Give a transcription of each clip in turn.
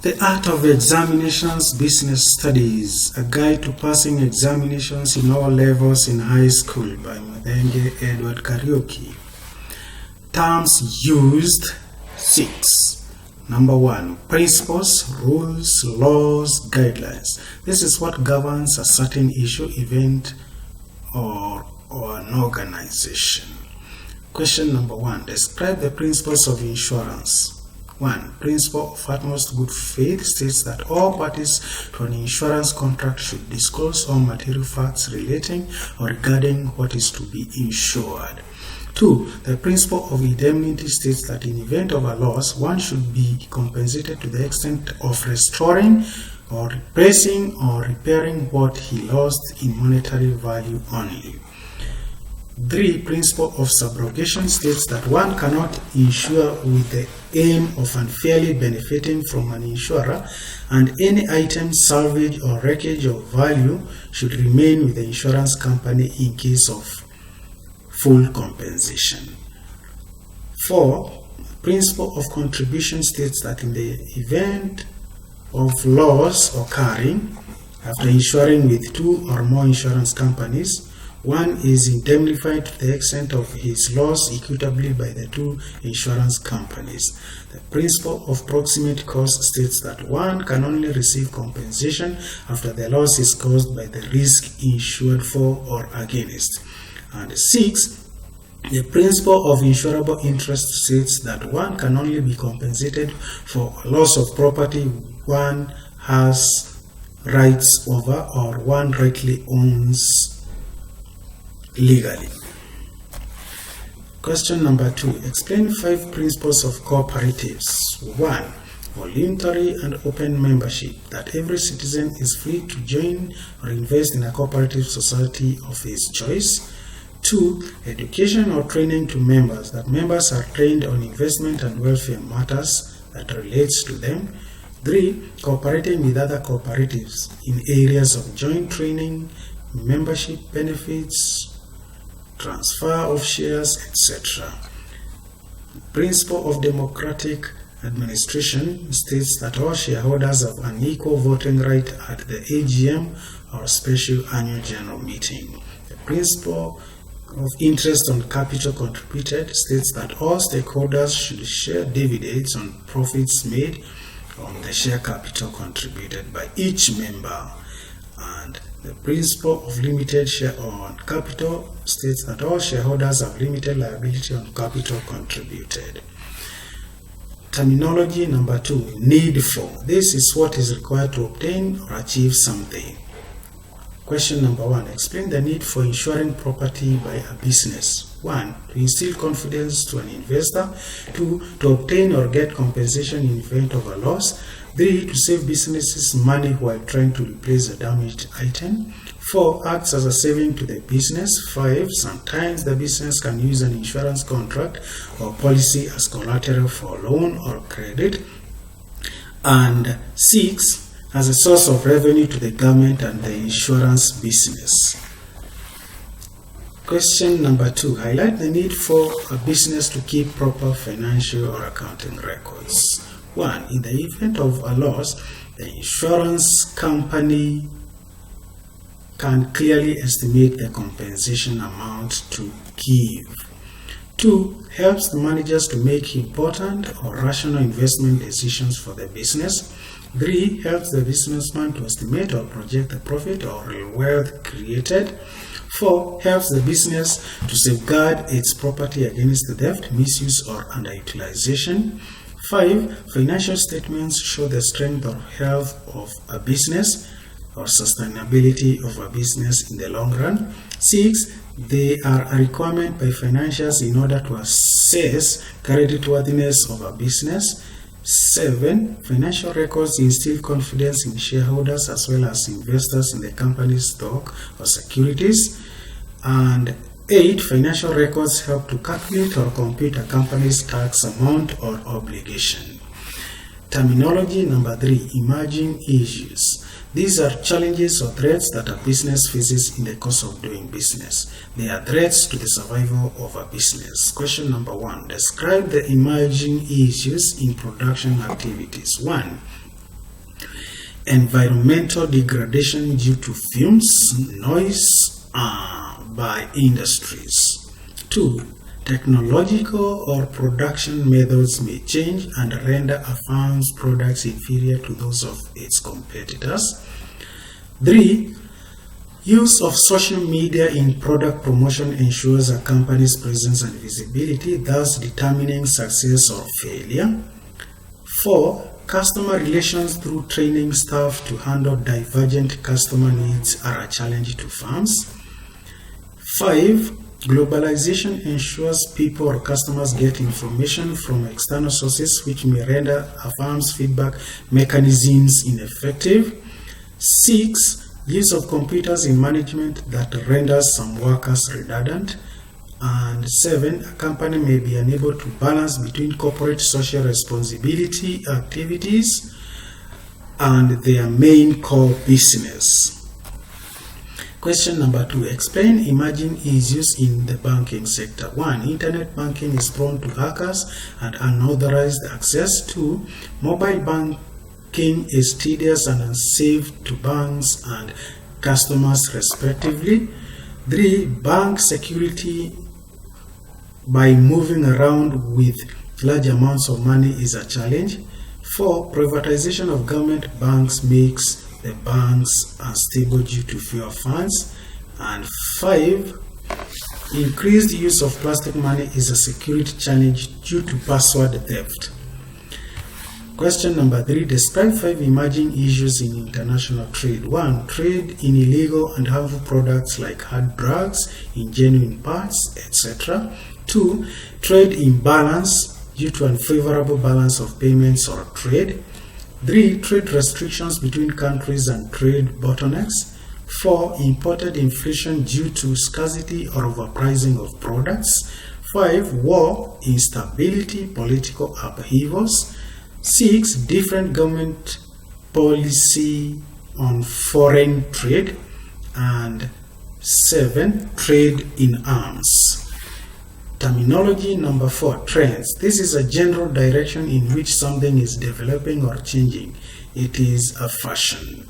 The Art of Examinations Business Studies, a guide to passing examinations in all levels in high school by Madenge Edward Kariuki. Terms used 6. Number 1, principles, rules, laws, guidelines. This is what governs a certain issue, event, or an organization. Question number 1, describe the principles of insurance. 1. Principle of utmost good faith states that all parties to an insurance contract should disclose all material facts relating or regarding what is to be insured. 2. The principle of indemnity states that in event of a loss, one should be compensated to the extent of restoring or replacing or repairing what he lost in monetary value only. 3. Principle of subrogation states that one cannot insure with the aim of unfairly benefiting from an insurer, and any item, salvage, or wreckage of value should remain with the insurance company in case of full compensation. 4. Principle of contribution states that in the event of loss occurring after insuring with 2 or more insurance companies, one is indemnified to the extent of his loss equitably by the 2 insurance companies. The principle of proximate cause states that one can only receive compensation after the loss is caused by the risk insured for or against. And 6. The principle of insurable interest states that one can only be compensated for loss of property one has rights over or one rightly owns legally. Question number 2. Explain 5 principles of cooperatives. 1. Voluntary and open membership, that every citizen is free to join or invest in a cooperative society of his choice. 2. Education or training to members, that members are trained on investment and welfare matters that relates to them. 3. Cooperating with other cooperatives in areas of joint training, membership benefits, transfer of shares, etc. Principle of democratic administration states that all shareholders have an equal voting right at the AGM or special annual general meeting. The principle of interest on capital contributed states that all stakeholders should share dividends on profits made on the share capital contributed by each member. And the principle of limited share on capital states that all shareholders have limited liability on capital contributed. Terminology number 2, need for. This is what is required to obtain or achieve something. Question number 1, explain the need for insuring property by a business. 1. To instill confidence to an investor. 2. To obtain or get compensation in event of a loss. 3. To save businesses money while trying to replace a damaged item. 4. Acts as a saving to the business. 5. Sometimes the business can use an insurance contract or policy as collateral for loan or credit. And 6. As a source of revenue to the government and the insurance business. Question number 2. Highlight the need for a business to keep proper financial or accounting records. 1. In the event of a loss, the insurance company can clearly estimate the compensation amount to give. 2. Helps the managers to make important or rational investment decisions for the business. 3. Helps the businessman to estimate or project the profit or wealth created. 4. Helps the business to safeguard its property against theft, misuse, or underutilization. 5. Financial statements show the strength or health of a business or sustainability of a business in the long run. 6. They are a requirement by financiers in order to assess creditworthiness of a business. 7. Financial records instill confidence in shareholders as well as investors in the company's stock or securities. And 8. Financial records help to calculate or compute a company's tax amount or obligation. Terminology number 3, emerging issues. These are challenges or threats that a business faces in the course of doing business. They are threats to the survival of a business. Question number 1. Describe the emerging issues in production activities. 1. Environmental degradation due to fumes, noise by industries. 2. Technological or production methods may change and render a firm's products inferior to those of its competitors. 3. Use of social media in product promotion ensures a company's presence and visibility, thus determining success or failure. 4. Customer relations through training staff to handle divergent customer needs are a challenge to firms. 5. Globalization ensures people or customers get information from external sources, which may render a firm's feedback mechanisms ineffective. 6. Use of computers in management that renders some workers redundant. And 7. A company may be unable to balance between corporate social responsibility activities and their main core business. Question number 2. Explain emerging issues in the banking sector. 1. Internet banking is prone to hackers and unauthorized access. 2. Mobile banking is tedious and unsafe to banks and customers respectively. 3. Bank security by moving around with large amounts of money is a challenge. 4. Privatization of government banks makes the banks unstable due to fewer funds. And 5. Increased use of plastic money is a security challenge due to password theft. Question number 3. Describe 5 emerging issues in international trade. 1. Trade in illegal and harmful products like hard drugs, ingenuine parts, etc. 2. Trade imbalance due to unfavorable balance of payments or trade. 3. Trade restrictions between countries and trade bottlenecks. 4. Imported inflation due to scarcity or overpricing of products. 5. War, instability, political upheavals. 6. Different government policy on foreign trade. And 7. Trade in arms. Terminology number 4. Trends. This is a general direction in which something is developing or changing. It is a fashion.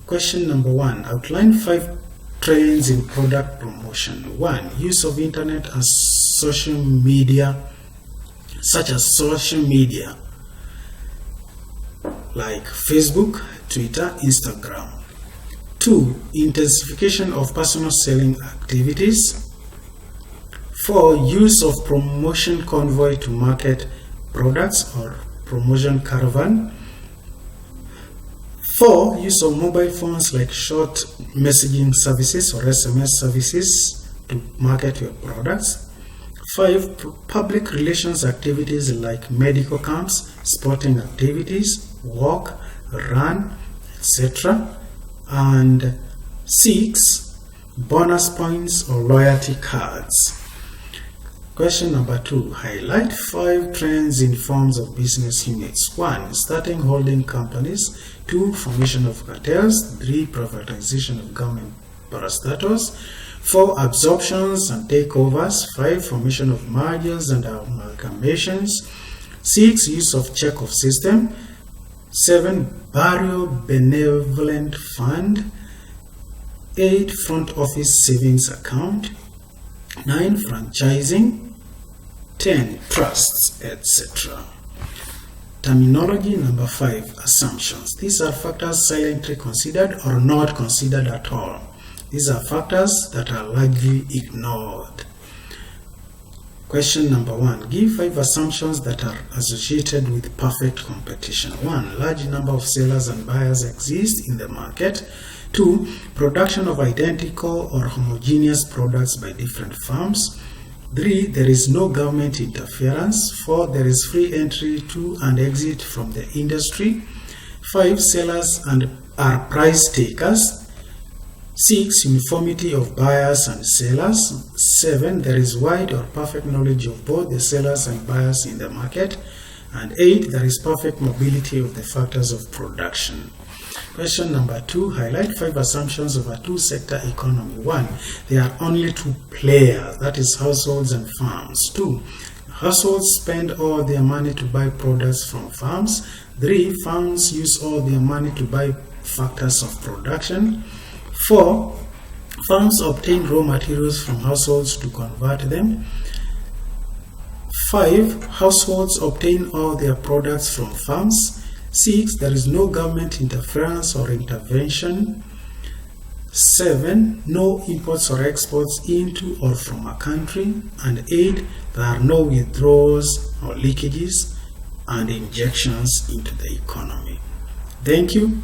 Question number 1. Outline 5 trends in product promotion. 1. Use of internet and social media, such as social media like Facebook, Twitter, Instagram. 2. Intensification of personal selling activities. 4. Use of promotion convoy to market products or promotion caravan. 4. Use of mobile phones like short messaging services or SMS services to market your products. 5. Public relations activities like medical camps, sporting activities, walk, run, etc. And 6. Bonus points or loyalty cards. Question number 2. Highlight 5 trends in forms of business units. 1. Starting holding companies. 2. Formation of cartels. 3. Privatization of government parastatals. 4. Absorptions and takeovers. 5. Formation of mergers and amalgamations. 6. Use of check-off system. 7. Burial benevolent fund. 8. Front office savings account. 9. Franchising. 10. Trusts, etc. Terminology number 5. Assumptions. These are factors silently considered or not considered at all. These are factors that are largely ignored. Question number 1. Give 5 assumptions that are associated with perfect competition. 1. Large number of sellers and buyers exist in the market. 2. Production of identical or homogeneous products by different firms. 3. There is no government interference. 4. There is free entry to and exit from the industry. 5. Sellers are price takers. 6. Uniformity of buyers and sellers. 7. There is wide or perfect knowledge of both the sellers and buyers in the market. And 8. There is perfect mobility of the factors of production. Question number 2. Highlight 5 assumptions of a two-sector economy. 1. There are only 2 players, that is households and farms. 2. households spend all their money to buy products from farms. 3. Farms use all their money to buy factors of production. 4. Farms obtain raw materials from households to convert them. 5. Households obtain all their products from farms. 6. There is no government interference or intervention. 7. No imports or exports into or from a country. And 8. There are no withdrawals or leakages and injections into the economy. Thank you.